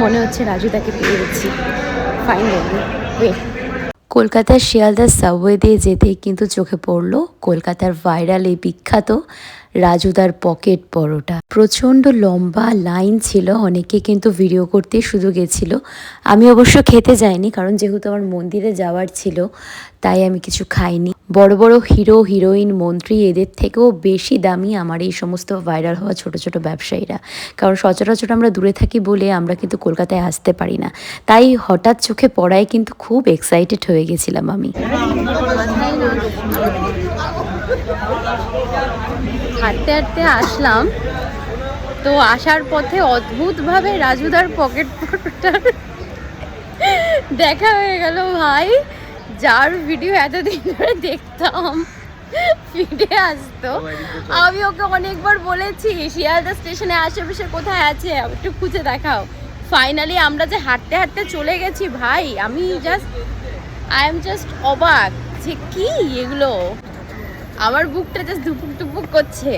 মনে হচ্ছে রাজু তাকে পেয়ে গেছি ফাইনালি। কলকাতার শিয়ালদার সাবওয়ে দিয়ে যেতেই কিন্তু চোখে পড়ল কলকাতার ভাইরাল এই বিখ্যাত রাজুদার পকেট পরোটা। প্রচণ্ড লম্বা লাইন ছিল, অনেকে কিন্তু ভিডিও করতে শুধু গেছিল। আমি অবশ্য খেতে যাইনি, কারণ যেহেতু আমার মন্দিরে যাওয়ার ছিল তাই আমি কিছু খাইনি। বড় বড় হিরো হিরোইন মন্ত্রী এদের থেকেও বেশি দামি আমার এই সমস্ত ভাইরাল হওয়া ছোট ছোট ব্যবসায়ীরা, কারণ সচরাচর আমরা দূরে থাকি বলে আমরা কিন্তু কলকাতায় আসতে পারি না। তাই হঠাৎ চোখে পড়ায় কিন্তু খুব এক্সাইটেড হয়ে গেছিলাম আমি। হাঁটতে হাঁটতে আসলাম, তো আসার পথে অদ্ভুতভাবে রাজুদার পকেট পরোটার দেখা হয়ে গেল ভাই, যার ভিডিও এতদিন ধরে দেখতাম ফিরে আসতো। আমি ওকে অনেকবার বলেছি শিয়ালদা স্টেশনে আশেপাশে কোথায় আছে একটু খুঁজে দেখাও। ফাইনালি আমরা যে হাঁটতে হাঁটতে চলে গেছি ভাই, আমি আই এম জাস্ট অবাক যে কি এগুলো, আমার বুকটা জাস্ট ধুপুক টুপুক করছে।